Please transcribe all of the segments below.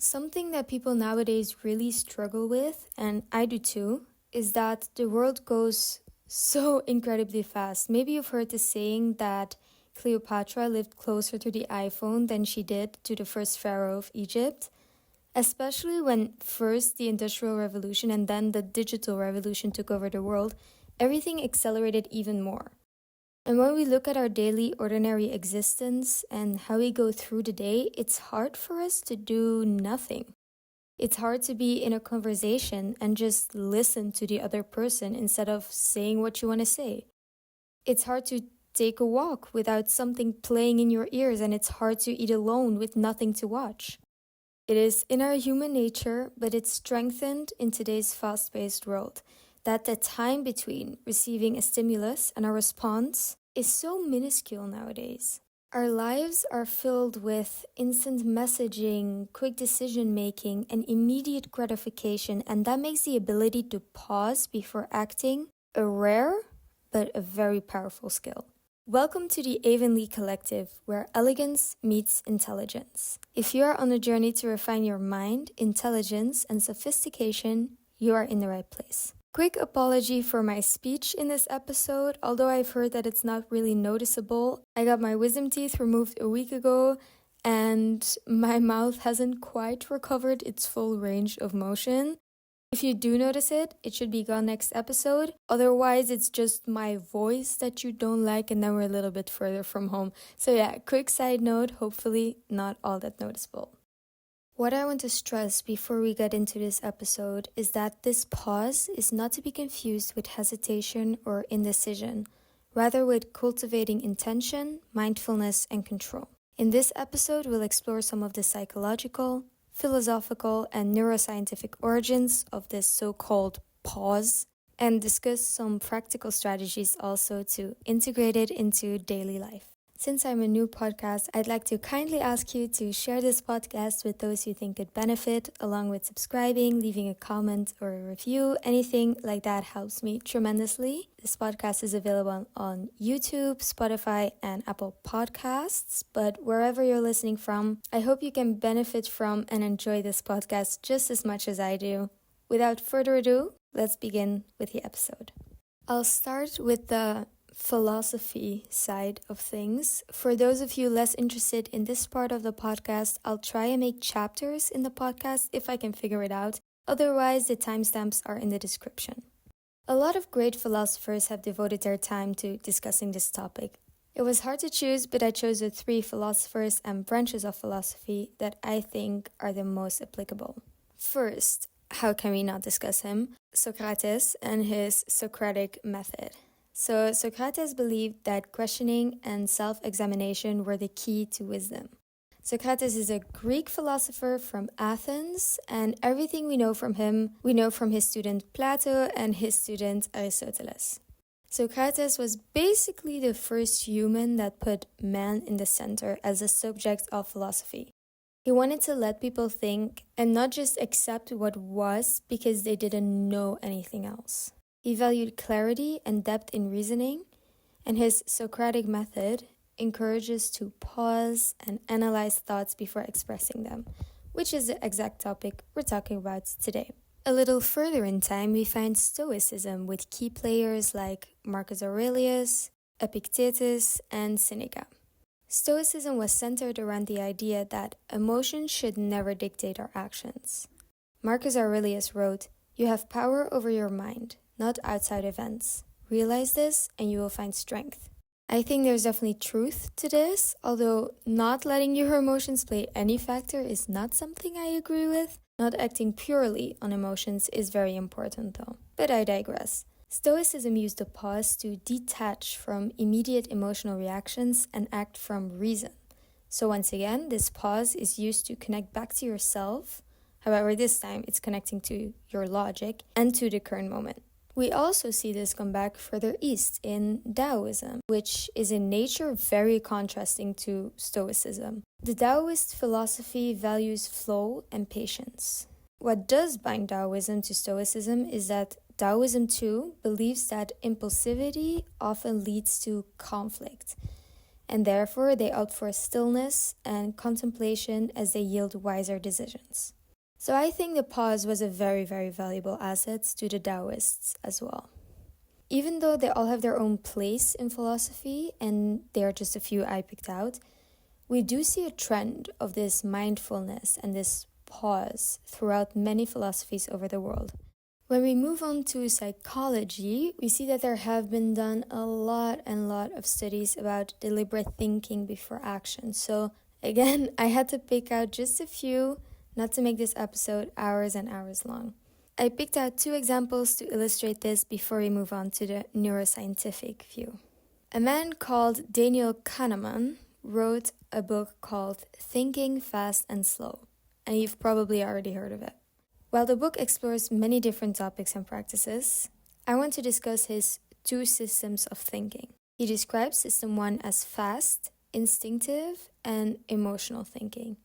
Something that people nowadays really struggle with, and I do too, is that the world goes so incredibly fast. Maybe you've heard the saying that Cleopatra lived closer to the iPhone than she did to the first pharaoh of Egypt, especially when first the Industrial Revolution and then the Digital Revolution took over the world. Everything accelerated even more. And when we look at our daily ordinary existence and how we go through the day, it's hard for us to do nothing. It's hard to be in a conversation and just listen to the other person instead of saying what you want to say. It's hard to take a walk without something playing in your ears, and it's hard to eat alone with nothing to watch. It is in our human nature, but it's strengthened in today's fast-paced world, that the time between receiving a stimulus and a response is so minuscule nowadays. Our lives are filled with instant messaging, quick decision-making, and immediate gratification, and that makes the ability to pause before acting a rare but a very powerful skill. Welcome to the Avenly Collective, where elegance meets intelligence. If you are on a journey to refine your mind, intelligence, and sophistication, you are in the right place. Quick apology for my speech in this episode, although I've heard that it's not really noticeable. I got my wisdom teeth removed a week ago, and my mouth hasn't quite recovered its full range of motion. If you do notice it, it should be gone next episode. Otherwise, it's just my voice that you don't like, and then we're a little bit further from home. So yeah, quick side note, hopefully not all that noticeable. What I want to stress before we get into this episode is that this pause is not to be confused with hesitation or indecision, rather with cultivating intention, mindfulness, and control. In this episode, we'll explore some of the psychological, philosophical, and neuroscientific origins of this so-called pause, and discuss some practical strategies also to integrate it into daily life. Since I'm a new podcast, I'd like to kindly ask you to share this podcast with those you think could benefit, along with subscribing, leaving a comment or a review. Anything like that helps me tremendously. This podcast is available on YouTube, Spotify, and Apple Podcasts. But wherever you're listening from, I hope you can benefit from and enjoy this podcast just as much as I do. Without further ado, let's begin with the episode. I'll start with the philosophy side of things. For those of you less interested in this part of the podcast, I'll try and make chapters in the podcast if I can figure it out. Otherwise, the timestamps are in the description. A lot of great philosophers have devoted their time to discussing this topic. It was hard to choose, but I chose the 3 philosophers and branches of philosophy that I think are the most applicable. First, how can we not discuss him? Socrates and his Socratic method. So Socrates believed that questioning and self-examination were the key to wisdom. Socrates is a Greek philosopher from Athens, and everything we know from him, we know from his student Plato and his student Aristoteles. Socrates was basically the first human that put man in the center as a subject of philosophy. He wanted to let people think and not just accept what was because they didn't know anything else. He valued clarity and depth in reasoning, and his Socratic method encourages to pause and analyze thoughts before expressing them, which is the exact topic we're talking about today. A little further in time, we find Stoicism with key players like Marcus Aurelius, Epictetus, and Seneca. Stoicism was centered around the idea that emotions should never dictate our actions. Marcus Aurelius wrote, "You have power over your mind, not outside events. Realize this and you will find strength." I think there's definitely truth to this, although not letting your emotions play any factor is not something I agree with. Not acting purely on emotions is very important though. But I digress. Stoicism used the pause to detach from immediate emotional reactions and act from reason. So once again, this pause is used to connect back to yourself. However, this time it's connecting to your logic and to the current moment. We also see this come back further east in Taoism, which is in nature very contrasting to Stoicism. The Taoist philosophy values flow and patience. What does bind Taoism to Stoicism is that Taoism too believes that impulsivity often leads to conflict. and therefore they opt for stillness and contemplation as they yield wiser decisions. So I think the pause was a very, very valuable asset to the Taoists as well. Even though they all have their own place in philosophy, and there are just a few I picked out, we do see a trend of this mindfulness and this pause throughout many philosophies over the world. When we move on to psychology, we see that there have been done a lot of studies about deliberate thinking before action. So again, I had to pick out just a few, not to make this episode hours and hours long. I picked out 2 examples to illustrate this before we move on to the neuroscientific view. A man called Daniel Kahneman wrote a book called Thinking Fast and Slow, and you've probably already heard of it. While the book explores many different topics and practices, I want to discuss his 2 systems of thinking. He describes system 1 as fast, instinctive, and emotional thinking.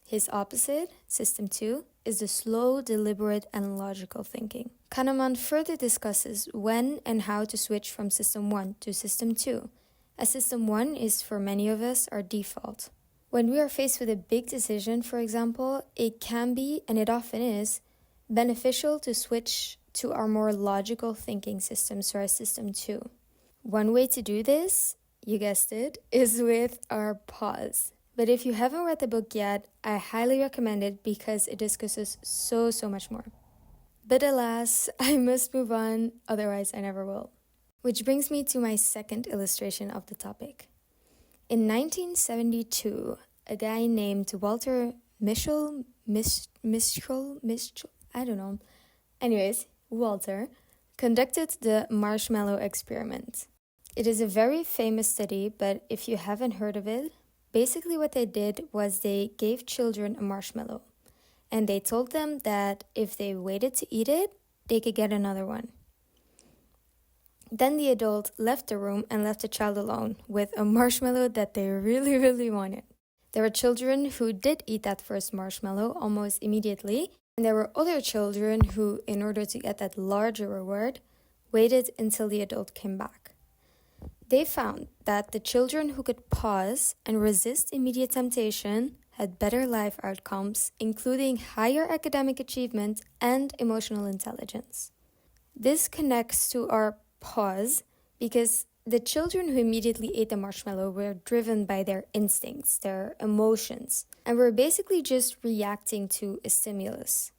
His opposite, system 2, is the slow, deliberate, and logical thinking. Kahneman further discusses when and how to switch from system 1 to system 2, as system 1 is, for many of us, our default. When we are faced with a big decision, for example, it can be, and it often is, beneficial to switch to our more logical thinking system, so our system 2. One way to do this, you guessed it, is with our pause. But if you haven't read the book yet, I highly recommend it because it discusses so much more. But alas, I must move on, otherwise I never will. Which brings me to my second illustration of the topic. In 1972, a guy named Walter Mischel, Walter, conducted the marshmallow experiment. It is a very famous study, but if you haven't heard of it, basically what they did was they gave children a marshmallow, and they told them that if they waited to eat it, they could get another one. Then the adult left the room and left the child alone with a marshmallow that they really wanted. There were children who did eat that first marshmallow almost immediately, and there were other children who, in order to get that larger reward, waited until the adult came back. They found that the children who could pause and resist immediate temptation had better life outcomes, including higher academic achievement and emotional intelligence. This connects to our pause because the children who immediately ate the marshmallow were driven by their instincts, their emotions, and were basically just reacting to a stimulus.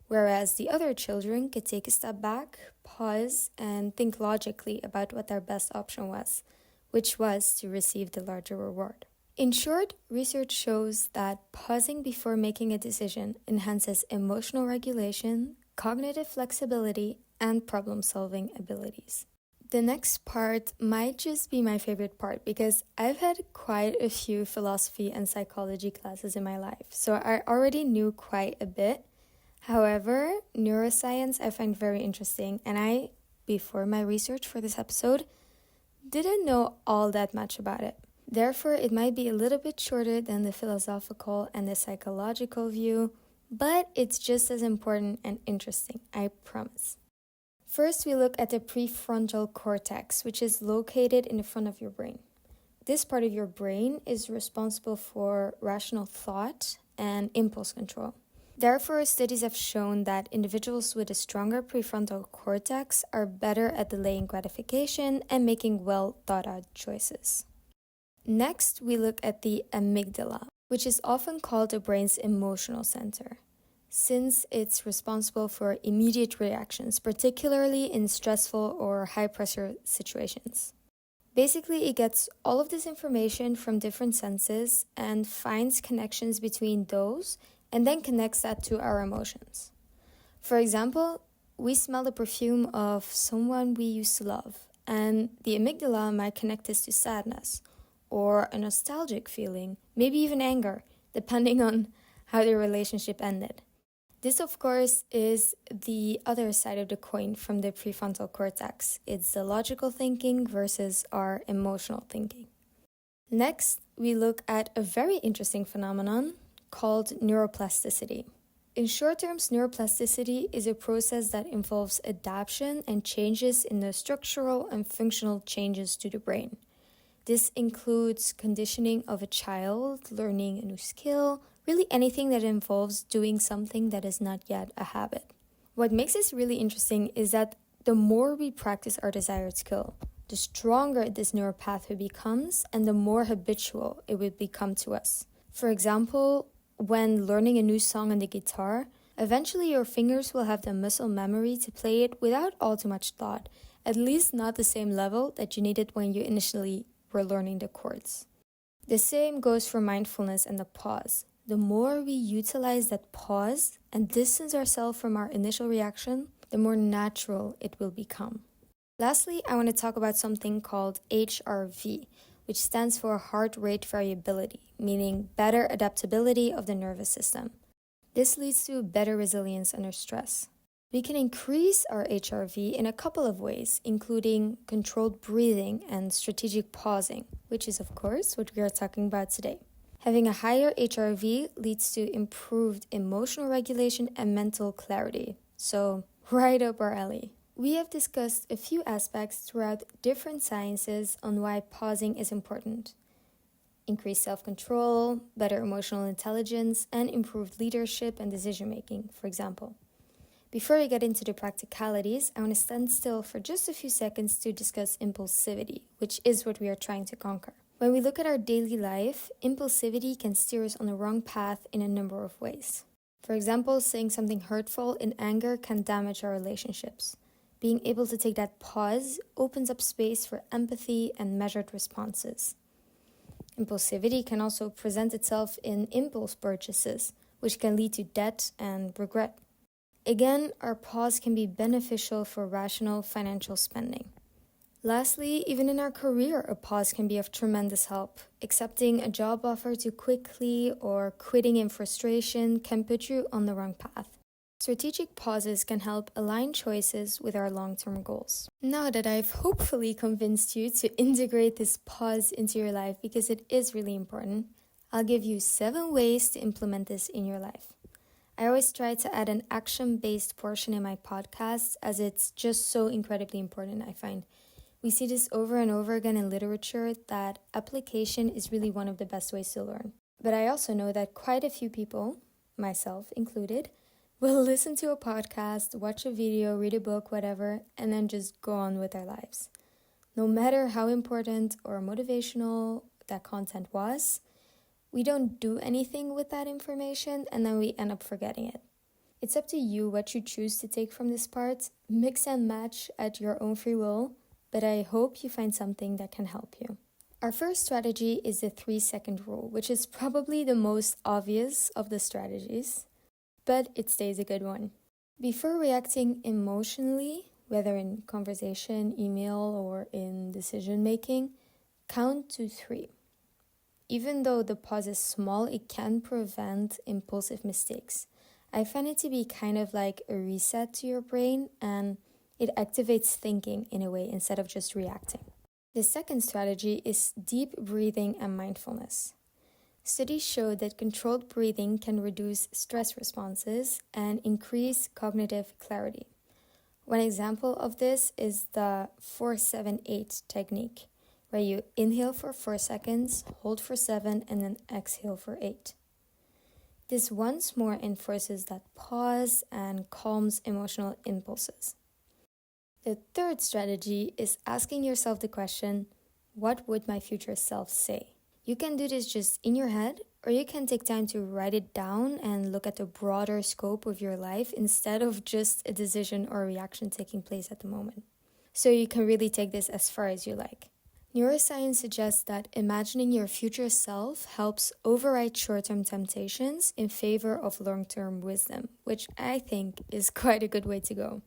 Whereas the other children could take a step back, pause, and think logically about what their best option was, which was to receive the larger reward. In short, research shows that pausing before making a decision enhances emotional regulation, cognitive flexibility, and problem-solving abilities. The next part might just be my favorite part because I've had quite a few philosophy and psychology classes in my life, so I already knew quite a bit. However, neuroscience I find very interesting, and I, before my research for this episode, didn't know all that much about it. Therefore, it might be a little bit shorter than the philosophical and the psychological view, but it's just as important and interesting, I promise. First, we look at the prefrontal cortex, which is located in the front of your brain. This part of your brain is responsible for rational thought and impulse control. Therefore, studies have shown that individuals with a stronger prefrontal cortex are better at delaying gratification and making well thought out choices. Next, we look at the amygdala, which is often called the brain's emotional center, since it's responsible for immediate reactions, particularly in stressful or high-pressure situations. Basically, it gets all of this information from different senses and finds connections between those and then connects that to our emotions. For example, we smell the perfume of someone we used to love, and the amygdala might connect this to sadness or a nostalgic feeling, maybe even anger, depending on how the relationship ended. This, of course, is the other side of the coin from the prefrontal cortex. It's the logical thinking versus our emotional thinking. Next, we look at a very interesting phenomenon called neuroplasticity. In short terms, neuroplasticity is a process that involves adaptation and changes in the structural and functional changes to the brain. This includes conditioning of a child, learning a new skill, really anything that involves doing something that is not yet a habit. What makes this really interesting is that the more we practice our desired skill, the stronger this neural pathway becomes and the more habitual it will become to us. For example, when learning a new song on the guitar, eventually your fingers will have the muscle memory to play it without all too much thought, at least not the same level that you needed when you initially were learning the chords. The same goes for mindfulness and the pause. The more we utilize that pause and distance ourselves from our initial reaction, the more natural it will become. Lastly, I want to talk about something called HRV, which stands for heart rate variability, meaning better adaptability of the nervous system. This leads to better resilience under stress. We can increase our HRV in a couple of ways, including controlled breathing and strategic pausing, which is, of course, what we are talking about today. Having a higher HRV leads to improved emotional regulation and mental clarity. So, right up our alley. We have discussed a few aspects throughout different sciences on why pausing is important. Increased self-control, better emotional intelligence, and improved leadership and decision-making, for example. Before we get into the practicalities, I want to stand still for just a few seconds to discuss impulsivity, which is what we are trying to conquer. When we look at our daily life, impulsivity can steer us on the wrong path in a number of ways. For example, saying something hurtful in anger can damage our relationships. Being able to take that pause opens up space for empathy and measured responses. Impulsivity can also present itself in impulse purchases, which can lead to debt and regret. Again, our pause can be beneficial for rational financial spending. Lastly, even in our career, a pause can be of tremendous help. Accepting a job offer too quickly or quitting in frustration can put you on the wrong path. Strategic pauses can help align choices with our long-term goals. Now that I've hopefully convinced you to integrate this pause into your life because it is really important, I'll give you 7 ways to implement this in your life. I always try to add an action-based portion in my podcasts as it's just so incredibly important, I find. We see this over and over again in literature that application is really one of the best ways to learn. But I also know that quite a few people, myself included, will listen to a podcast, watch a video, read a book, whatever, and then just go on with their lives. No matter how important or motivational that content was, we don't do anything with that information and then we end up forgetting it. It's up to you what you choose to take from this part. Mix and match at your own free will, but I hope you find something that can help you. Our first strategy is the 3-second rule, which is probably the most obvious of the strategies, but it stays a good one. Before reacting emotionally, whether in conversation, email, or in decision making, count to 3. Even though the pause is small, it can prevent impulsive mistakes. I find it to be kind of like a reset to your brain, and it activates thinking in a way instead of just reacting. The second strategy is deep breathing and mindfulness. Studies show that controlled breathing can reduce stress responses and increase cognitive clarity. One example of this is the 4-7-8 technique, where you inhale for 4 seconds, hold for 7, and then exhale for 8. This once more enforces that pause and calms emotional impulses. The third strategy is asking yourself the question, what would my future self say? You can do this just in your head, or you can take time to write it down and look at the broader scope of your life instead of just a decision or a reaction taking place at the moment. So you can really take this as far as you like. Neuroscience suggests that imagining your future self helps override short-term temptations in favor of long-term wisdom, which I think is quite a good way to go.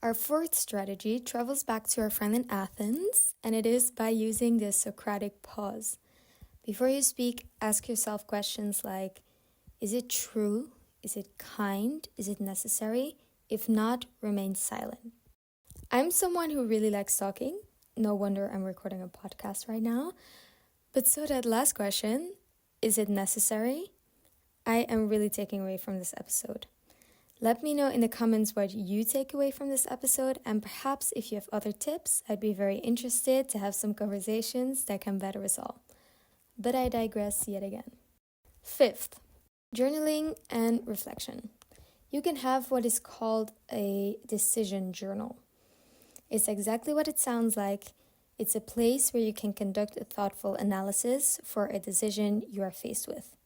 Our fourth strategy travels back to our friend in Athens, and it is by using the Socratic pause. Before you speak, ask yourself questions like, is it true? Is it kind? Is it necessary? If not, remain silent. I'm someone who really likes talking. No wonder I'm recording a podcast right now. But so that last question, is it necessary? I am really taking away from this episode. Let me know in the comments what you take away from this episode, and perhaps if you have other tips, I'd be very interested to have some conversations that can better us all. But I digress yet again. Fifth, journaling and reflection. You can have what is called a decision journal. It's exactly what it sounds like. It's a place where you can conduct a thoughtful analysis for a decision you are faced with.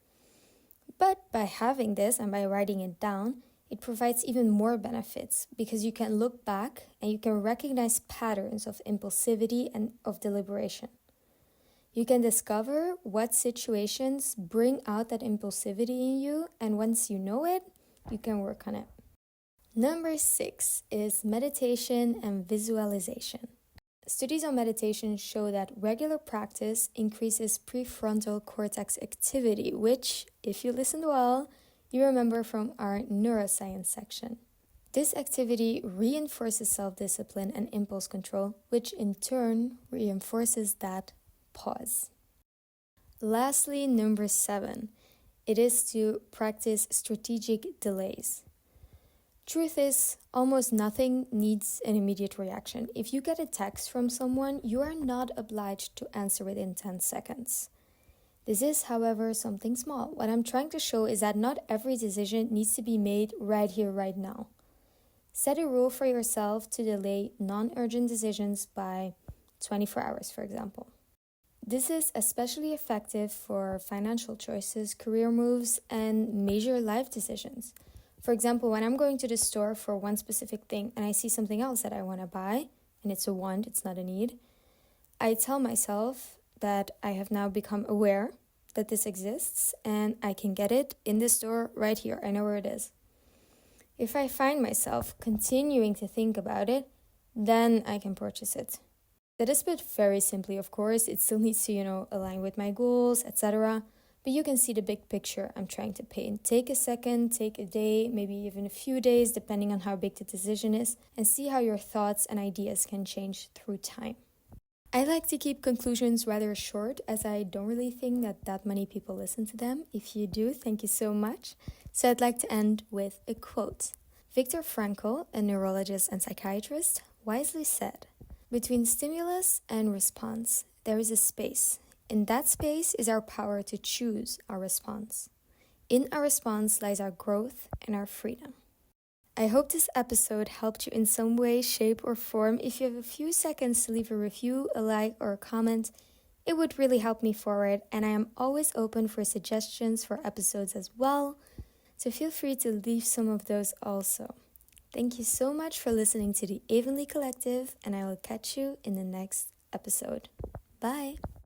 But by having this and by writing it down, it provides even more benefits because you can look back and you can recognize patterns of impulsivity and of deliberation. You can discover what situations bring out that impulsivity in you, and once you know it, you can work on it. Number 6 is meditation and visualization. Studies on meditation show that regular practice increases prefrontal cortex activity, which, if you listened well, you remember from our neuroscience section. This activity reinforces self-discipline and impulse control, which in turn reinforces that pause. Lastly, number 7, it is to practice strategic delays. Truth is, almost nothing needs an immediate reaction. If you get a text from someone, you are not obliged to answer within 10 seconds. This is, however, something small. What I'm trying to show is that not every decision needs to be made right here, right now. Set a rule for yourself to delay non-urgent decisions by 24 hours, for example. This is especially effective for financial choices, career moves, and major life decisions. For example, when I'm going to the store for one specific thing and I see something else that I want to buy, and it's a want, it's not a need, I tell myself that I have now become aware that this exists and I can get it in the store right here. I know where it is. If I find myself continuing to think about it, then I can purchase it. That is put very simply, of course. It still needs to, align with my goals, etc. But you can see the big picture I'm trying to paint. Take a second, take a day, maybe even a few days, depending on how big the decision is, and see how your thoughts and ideas can change through time. I like to keep conclusions rather short, as I don't really think that many people listen to them. If you do, thank you so much. So I'd like to end with a quote. Viktor Frankl, a neurologist and psychiatrist, wisely said, "Between stimulus and response, there is a space. In that space is our power to choose our response. In our response lies our growth and our freedom." I hope this episode helped you in some way, shape, or form. If you have a few seconds to leave a review, a like, or a comment, it would really help me forward, and I am always open for suggestions for episodes as well, so feel free to leave some of those also. Thank you so much for listening to the Avenly Collective, and I will catch you in the next episode. Bye!